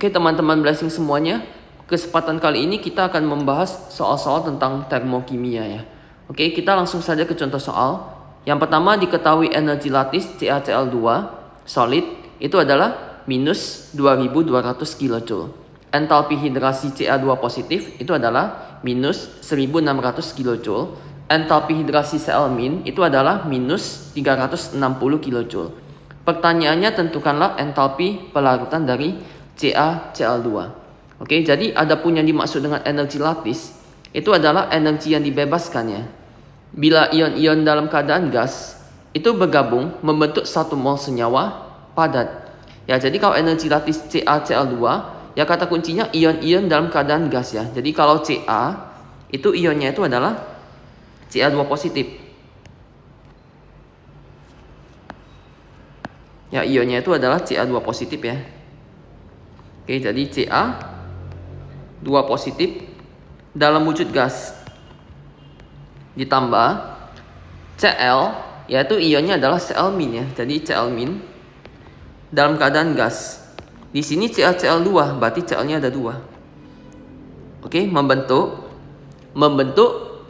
Oke teman-teman blessing semuanya, kesempatan kali ini kita akan membahas soal-soal tentang termokimia ya. Oke, kita langsung saja ke contoh soal. Yang pertama, diketahui energi lattis CaCl2 solid itu adalah minus 2200 kJ. Entalpi hidrasi Ca2 positif itu adalah minus 1600 kJ. Entalpi hidrasi Cl- itu adalah minus 360 kJ. Pertanyaannya, tentukanlah entalpi pelarutan dari CaCl2. Oke, jadi adapun yang dimaksud dengan energi lattis itu adalah energi yang dibebaskan ya. Bila ion-ion dalam keadaan gas itu bergabung membentuk satu mol senyawa padat. Ya, jadi kalau energi lattis CaCl2 ya kata kuncinya ion-ion dalam keadaan gas ya. Jadi kalau Ca itu ionnya itu adalah Ca2 positif. Ya, ionnya itu adalah Ca2 positif ya. Oke, jadi Ca2 positif dalam wujud gas ditambah Cl, yaitu ionnya adalah Cl- ya. Jadi Cl- dalam keadaan gas. Di sini CaCl2, berarti Cl-nya ada 2. Oke, membentuk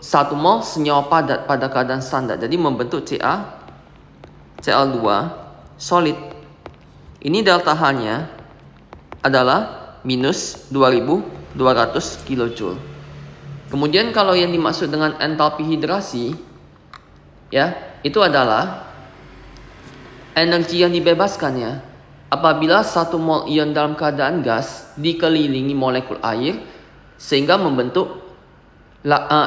satu mol senyawa padat pada keadaan standar. Jadi membentuk CaCl2 solid. Ini delta H-nya adalah minus 2200 kJ. Kemudian kalau yang dimaksud dengan entalpi hidrasi ya, itu adalah energi yang dibebaskan ya. Apabila satu mol ion dalam keadaan gas dikelilingi molekul air sehingga membentuk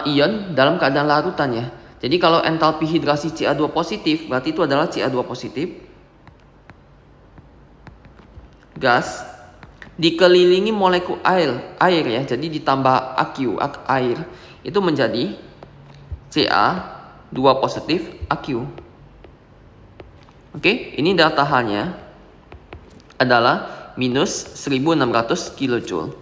ion dalam keadaan larutan ya. Jadi kalau entalpi hidrasi Ca2 positif berarti itu adalah Ca2 positif gas dikelilingi molekul air ya, jadi ditambah AQ air itu menjadi Ca2 positif AQ. Oke, ini delta H-nya adalah minus 1600 kJ.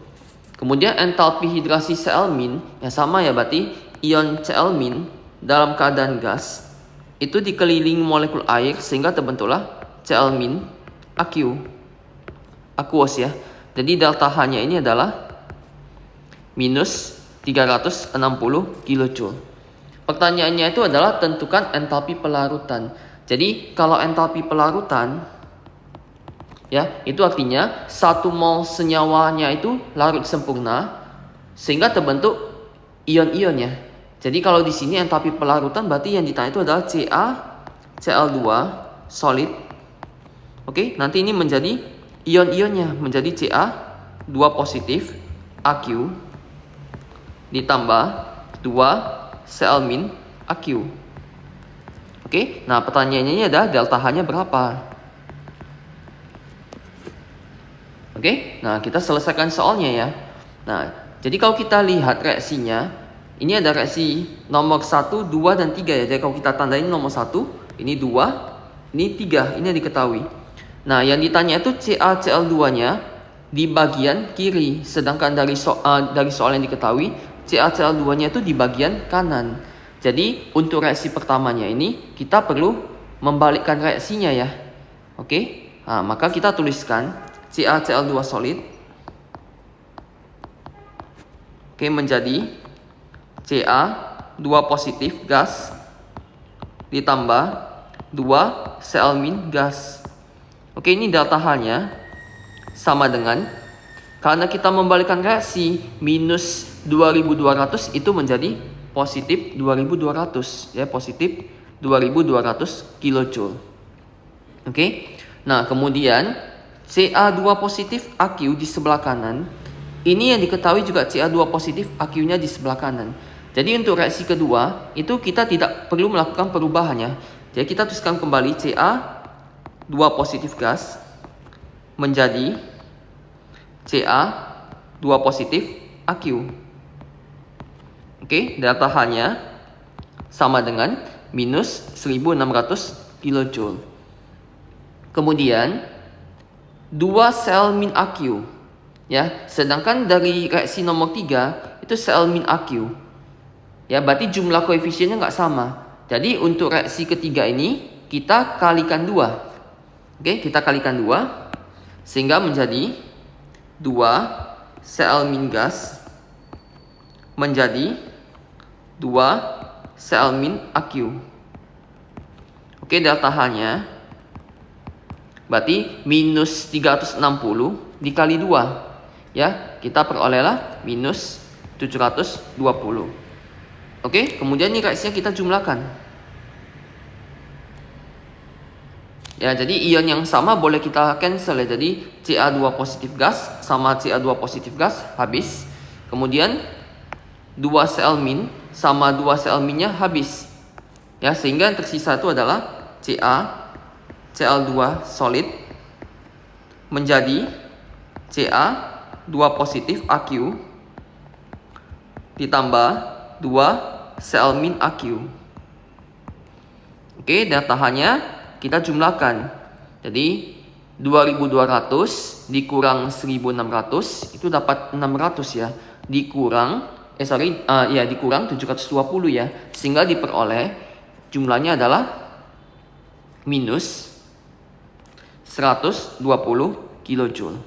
Kemudian entalpi hidrasi Cl- ya sama ya, berarti ion Cl- dalam keadaan gas itu dikelilingi molekul air sehingga terbentuklah Cl- aqueous ya. Jadi delta H-nya ini adalah minus 360 kJ. Pertanyaannya itu adalah tentukan entalpi pelarutan. Jadi kalau entalpi pelarutan ya, itu artinya satu mol senyawanya itu larut sempurna sehingga terbentuk ion-ionnya. Jadi kalau di sini entalpi pelarutan berarti yang ditanya itu adalah CaCl2 solid. Oke, nanti ini menjadi ion-ionnya menjadi Ca2 positif AQ ditambah 2 Cl- AQ. Oke, nah pertanyaannya ini adalah delta H-nya berapa? Oke, nah kita selesaikan soalnya ya. Nah, jadi kalau kita lihat reaksinya, ini ada reaksi nomor 1, 2, dan 3 ya. Jadi kalau kita tandain nomor 1, ini 2, ini 3, ini yang diketahui. Nah, yang ditanya itu CaCl2-nya di bagian kiri, sedangkan dari soal yang diketahui CaCl2-nya itu di bagian kanan. Jadi untuk reaksi pertamanya ini kita perlu membalikkan reaksinya ya. Oke, nah, maka kita tuliskan CaCl2 solid menjadi Ca2 positif gas ditambah 2 Cl- gas. Oke, ini delta H-nya sama dengan, karena kita membalikkan reaksi, minus 2200 itu menjadi positif 2200 ya, positif 2200 kJ. Oke. Nah, kemudian Ca2 positif AQ di sebelah kanan. Ini yang diketahui juga Ca2 positif AQ-nya di sebelah kanan. Jadi untuk reaksi kedua itu kita tidak perlu melakukan perubahannya. Jadi kita tuliskan kembali Ca2 positif gas menjadi Ca2 positif AQ. Oke, delta H-nya sama dengan minus 1600 kJ. Kemudian 2 Cl- AQ ya, sedangkan dari reaksi nomor 3 itu Cl- AQ ya, berarti jumlah koefisiennya nggak sama. Jadi untuk reaksi ketiga ini kita kalikan 2. Oke, kita kalikan 2 sehingga menjadi 2 Cl- gas menjadi 2 Cl-Aq. Oke, delta H-nya berarti minus 360 dikali 2. Ya, kita perolehlah minus 720. Oke, kemudian ini reaksinya kita jumlahkan. Ya, jadi ion yang sama boleh kita cancel ya. Jadi Ca2 positif gas sama Ca2 positif gas habis. Kemudian 2 Cl- sama 2 Cl- nya habis. Ya, sehingga yang tersisa itu adalah Cl2 solid menjadi Ca2 positif Aq ditambah 2 Cl-Aq. Oke, delta H-nya kita jumlahkan. Jadi 2200 dikurang 1600 itu dapat 600 ya. Dikurang dikurang 720 ya. Sehingga diperoleh jumlahnya adalah minus 120 kilojoule.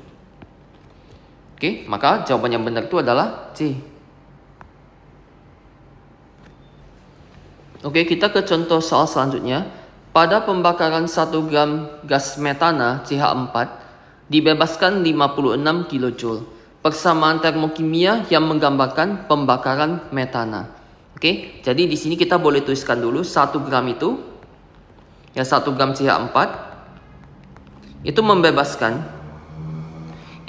Oke, maka jawaban yang benar itu adalah C. Oke, kita ke contoh soal selanjutnya. Pada pembakaran 1 gram gas metana CH4 dibebaskan 56 kilojoule. Persamaan termokimia yang menggambarkan pembakaran metana. Oke, jadi di sini kita boleh tuliskan dulu 1 gram itu ya 1 gram CH4 itu membebaskan.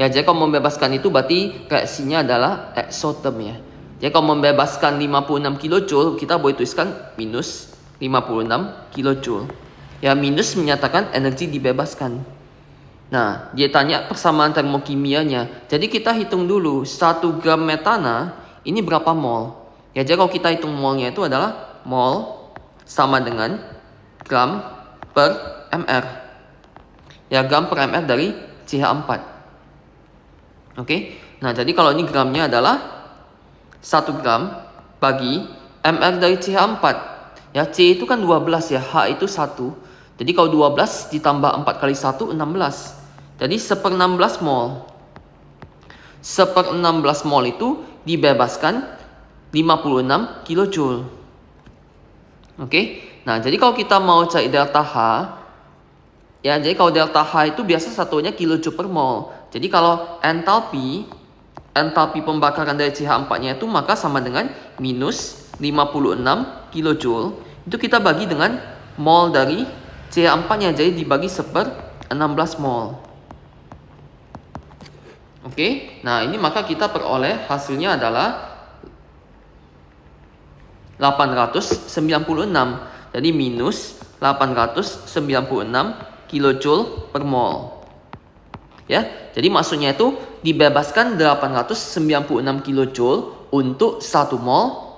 Ya, jadi kalau membebaskan itu berarti reaksinya adalah exotherm ya. Jadi kalau membebaskan 56 kilojoule, kita boleh tuliskan minus 56 kilojoule. Ya, minus menyatakan energi dibebaskan. Nah, dia tanya persamaan termokimianya. Jadi kita hitung dulu 1 gram metana ini berapa mol. Ya, jadi kalau kita hitung molnya itu adalah mol sama dengan gram per mr. Ya, gram per mr dari CH4. Oke, nah jadi kalau ini gramnya adalah 1 gram bagi mr dari CH4. Ya, C itu kan 12 ya, H itu 1. Jadi kalau 12 ditambah 4 kali 1, 16. Jadi 1/16 mol. 1/16 mol itu dibebaskan 56 kilojoule. Oke, nah jadi kalau kita mau cari delta H, ya jadi kalau delta H itu biasa satuannya kilojoule per mol. Jadi kalau entalpi pembakaran dari CH4-nya itu maka sama dengan minus 56 kilojoule. Itu kita bagi dengan mol dari CH4-nya, jadi dibagi 1/16 mol. Oke, nah ini maka kita peroleh hasilnya adalah 896. Jadi minus 896 kilojoule per mol. Ya, jadi maksudnya itu dibebaskan 896 kilojoule untuk 1 mol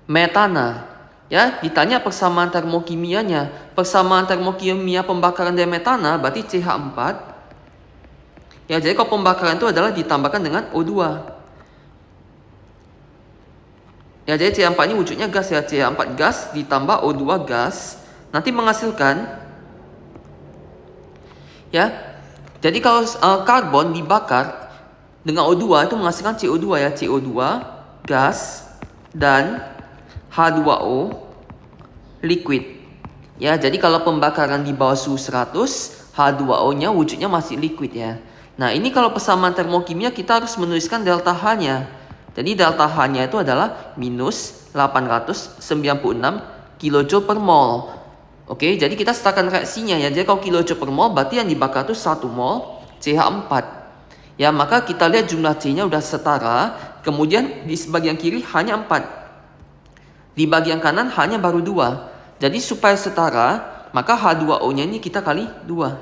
metana. Ya, ditanya persamaan termokimianya. Persamaan termokimia pembakaran dari metana berarti CH4. Ya, jadi kalau pembakaran itu adalah ditambahkan dengan O2. Ya, jadi CH4 ini wujudnya gas ya. CH4 gas ditambah O2 gas. Nanti menghasilkan ya. Jadi kalau karbon dibakar dengan O2 itu menghasilkan CO2 ya. CO2 gas dan H2O liquid. Ya, jadi kalau pembakaran di bawah suhu 100, H2O-nya wujudnya masih liquid ya. Nah, ini kalau persamaan termokimia kita harus menuliskan delta H-nya. Jadi delta H-nya itu adalah minus 896 kilojoule per mol. Oke, jadi kita setarkan reaksinya ya. Jadi kalau kilojoule per mol berarti yang dibakar itu 1 mol CH4. Ya, maka kita lihat jumlah C-nya udah setara. Kemudian di bagian kiri hanya 4. Di bagian kanan hanya baru 2. Jadi supaya setara, maka H2O-nya ini kita kali 2.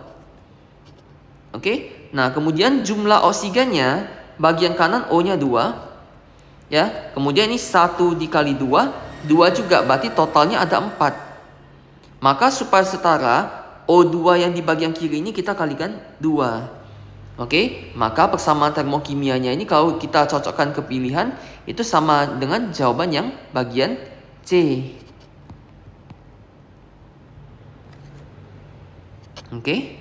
Oke, nah kemudian jumlah oksigennya bagian kanan O-nya 2. Ya, kemudian ini 1 dikali 2, 2 juga, berarti totalnya ada 4. Maka supaya setara, O2 yang di bagian kiri ini kita kalikan 2. Oke, maka persamaan termokimianya ini kalau kita cocokkan ke pilihan, itu sama dengan jawaban yang bagian C. Oke.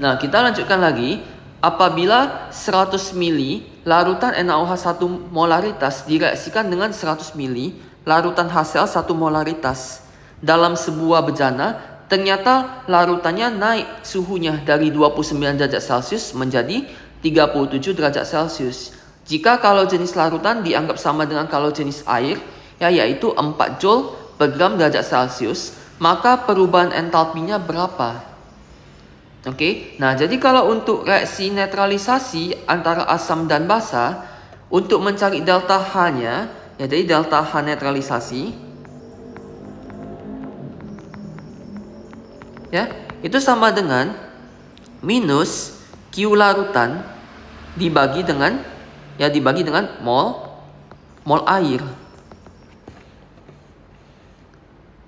Nah, kita lanjutkan lagi. Apabila 100 mili larutan NaOH 1 molaritas direaksikan dengan 100 mili larutan HCl 1 molaritas dalam sebuah bejana, ternyata larutannya naik suhunya dari 29 derajat Celcius menjadi 37 derajat Celcius. Jika kalau jenis larutan dianggap sama dengan kalau jenis air, yaitu 4 Joule per gram derajat Celcius, maka perubahan entalpinya berapa? Oke, nah jadi kalau untuk reaksi netralisasi antara asam dan basa, untuk mencari delta H-nya, jadi delta H netralisasi, itu sama dengan minus Q larutan dibagi dengan mol air.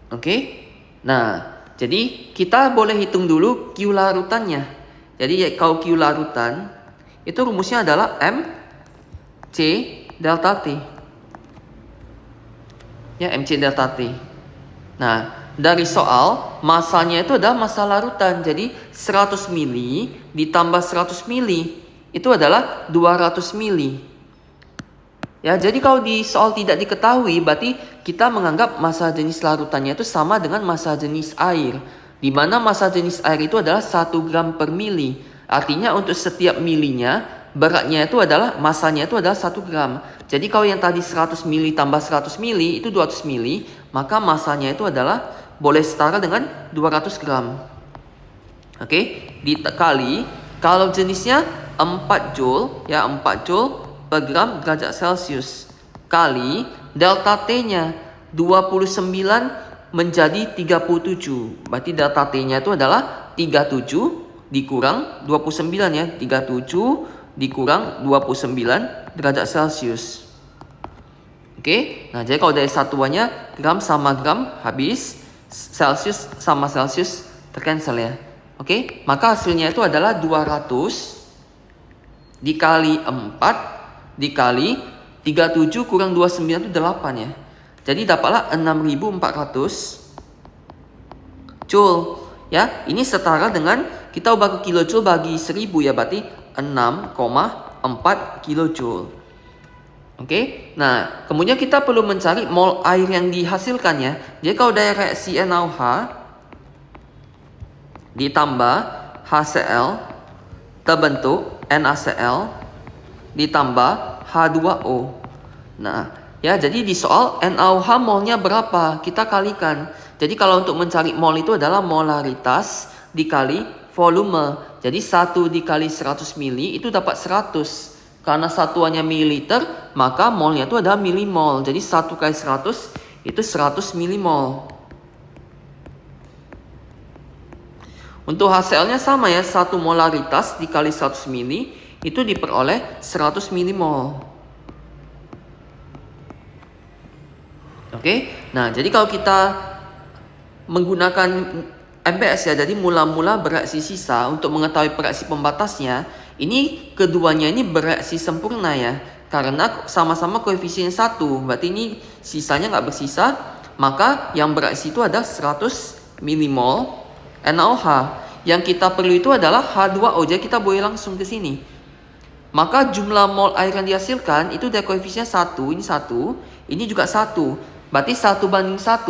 Oke, nah. Jadi kita boleh hitung dulu Q larutannya. Jadi kalau Q larutan itu rumusnya adalah MC delta T. MC delta T. Nah, dari soal masanya itu adalah massa larutan. Jadi 100 mili ditambah 100 mili itu adalah 200 mili. Jadi kalau di soal tidak diketahui, berarti kita menganggap massa jenis larutannya itu sama dengan massa jenis air, di mana massa jenis air itu adalah 1 gram per mili. Artinya untuk setiap milinya, beratnya itu adalah, massanya itu adalah 1 gram. Jadi kalau yang tadi 100 mili tambah 100 mili itu 200 mili, maka massanya itu adalah boleh setara dengan 200 gram. Oke, dikali kalau jenisnya 4 Joule, 4 Joule per gram derajat Celcius kali delta T-nya 29 menjadi 37. Berarti delta T-nya itu adalah 37 dikurang 29 37 dikurang 29 derajat Celcius. Oke, nah jadi kalau dari satuannya gram sama gram habis, Celcius sama Celcius tercancel ya. Oke, maka hasilnya itu adalah 200 dikali 4 dikali 37 kurang 29 itu 8 ya. Jadi dapatlah 6400 Joule. Ini setara dengan kita ubah ke kilojoule bagi 1000 ya, berarti 6,4 kilojoule. Oke. Nah, kemudian kita perlu mencari mol air yang dihasilkan ya. Jadi kalau dari reaksi NaOH ditambah HCl terbentuk NaCl ditambah H2O. Nah, jadi di soal NaOH molnya berapa? Kita kalikan. Jadi kalau untuk mencari mol itu adalah molaritas dikali volume. Jadi 1 dikali 100 mili itu dapat 100. Karena satuannya mililiter, maka molnya itu adalah milimol. Jadi 1 kali 100 itu 100 milimol. Untuk HCl-nya sama ya, 1 molaritas dikali 100 mili itu diperoleh 100 milimol. Oke, nah jadi kalau kita menggunakan MPS ya, jadi mula-mula bereaksi sisa untuk mengetahui bereaksi pembatasnya, ini keduanya ini bereaksi sempurna ya, karena sama-sama koefisien 1, berarti ini sisanya nggak bersisa, maka yang bereaksi itu ada 100 milimol NaOH. Yang kita perlu itu adalah H2O, jadi kita boleh langsung ke sini. Maka jumlah mol air yang dihasilkan itu dari koefisien 1, ini 1, ini juga 1. Berarti 1 banding 1.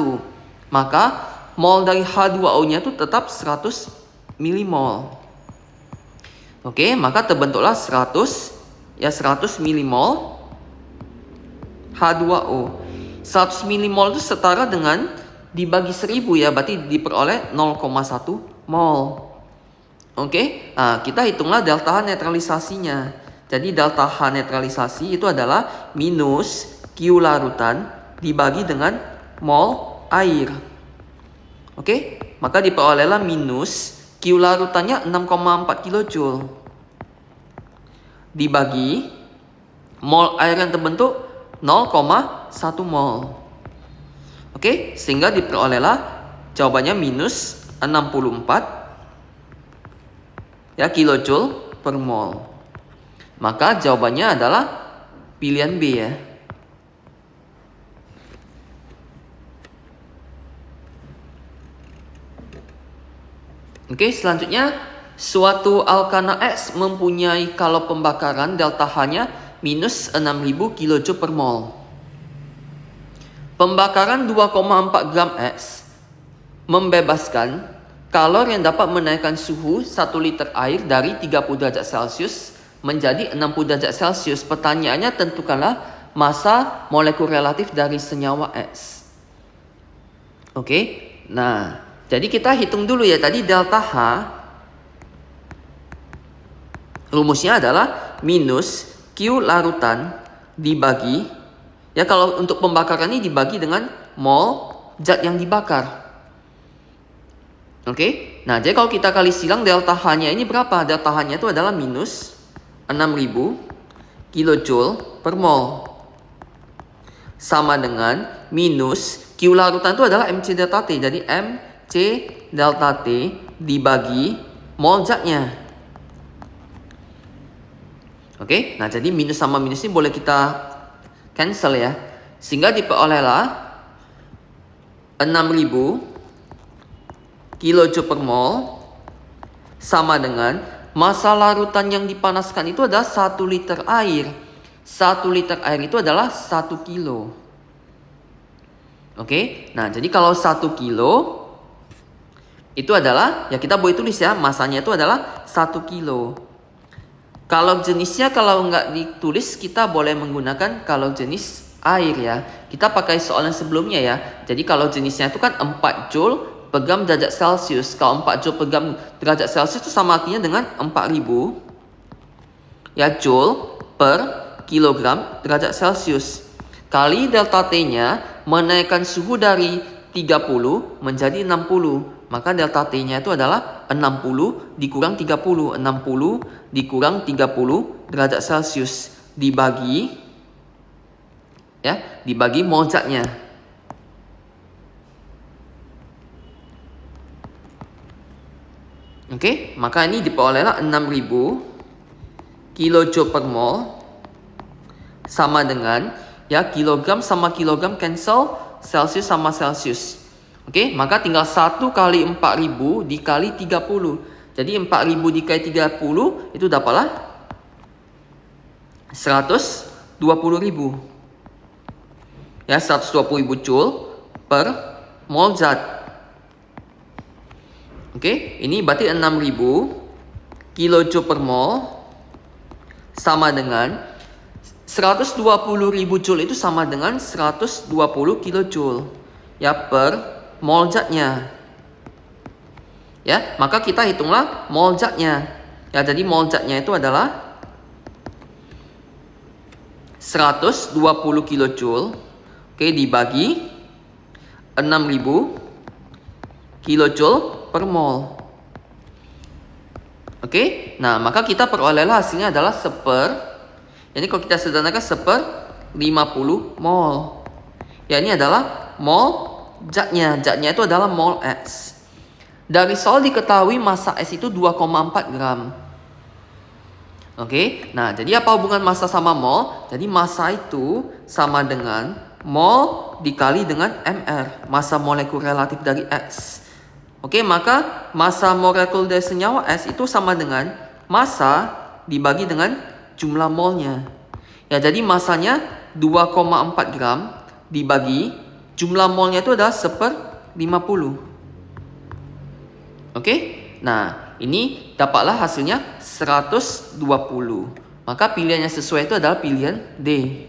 Maka mol dari H2O-nya itu tetap 100 milimol. Oke, maka terbentuklah 100 milimol H2O. 100 milimol itu setara dengan dibagi 1000 ya, berarti diperoleh 0,1 mol. Oke, nah kita hitunglah delta H netralisasinya. Jadi delta H netralisasi itu adalah minus Q larutan dibagi dengan mol air. Oke, maka diperolehlah minus Q larutannya 6,4 kilojoule dibagi mol air yang terbentuk 0,1 mol. Oke, sehingga diperolehlah jawabannya minus 64 kilojoule per mol. Maka jawabannya adalah pilihan B ya. Oke, selanjutnya suatu alkana X mempunyai kalori pembakaran delta H-nya minus 6000 kJ per mol. Pembakaran 2,4 gram X membebaskan kalori yang dapat menaikkan suhu 1 liter air dari 30 derajat Celcius menjadi 60 derajat Celcius. Pertanyaannya, tentukanlah massa molekul relatif dari senyawa X. Oke, nah jadi kita hitung dulu ya, tadi delta H rumusnya adalah minus Q larutan dibagi, ya kalau untuk pembakaran ini dibagi dengan mol zat yang dibakar. Oke, nah jadi kalau kita kali silang delta H-nya ini berapa? Delta H-nya itu adalah minus 6000 kJ per mol. Sama dengan minus Q larutan itu adalah MC delta T. Jadi MC delta T dibagi mol zatnya. Oke, nah jadi minus sama minus ini boleh kita cancel ya. Sehingga diperolehlah 6000 kJ per mol sama dengan massa larutan yang dipanaskan itu adalah 1 liter air. 1 liter air itu adalah 1 kilo. Oke, nah jadi kalau 1 kilo itu adalah, ya kita boleh tulis ya, masanya itu adalah 1 kilo. Kalau jenisnya kalau nggak ditulis, kita boleh menggunakan kalau jenis air ya. Kita pakai soalan sebelumnya ya. Jadi kalau jenisnya itu kan 4 Joule per gram derajat Celcius. Kalau 4 Joule per gram derajat Celcius itu sama artinya dengan 4000 ya Joule per kilogram derajat Celcius. Kali delta T-nya menaikkan suhu dari 30 menjadi 60. Maka delta T-nya itu adalah 60 dikurang 30. 60 dikurang 30 derajat Celcius dibagi mol zatnya. Oke, maka ini diperolehlah 6000 kJ per mol sama dengan, ya kilogram sama kilogram cancel, Celsius sama Celsius. Oke, maka tinggal 1 kali 4000 dikali 30. Jadi 4000 dikali 30 itu dapatlah 120.000. Ya, 120.000 Joule per mol zat. Oke, ini berarti 6000 kJ per mol sama dengan 120.000 Joule itu sama dengan 120 kJ ya per mol zatnya. Ya, maka kita hitunglah mol zatnya. Ya, jadi mol zatnya itu adalah 120 kJ. Oke, dibagi 6000 kJ per mol. Oke, nah maka kita perolehlah hasilnya adalah jadi kalau kita sederhanakan 1/50 mol. Ya, ini adalah mol zatnya. Zatnya itu adalah mol X. Dari soal diketahui massa S itu 2,4 gram. Oke, nah jadi apa hubungan massa sama mol? Jadi massa itu sama dengan mol dikali dengan mR, massa molekul relatif dari X. Oke, maka massa molekul dari senyawa S itu sama dengan massa dibagi dengan jumlah molnya. Ya, jadi massanya 2,4 gram dibagi jumlah molnya itu adalah 1/50. Oke, nah ini dapatlah hasilnya 120. Maka pilihan yang sesuai itu adalah pilihan D.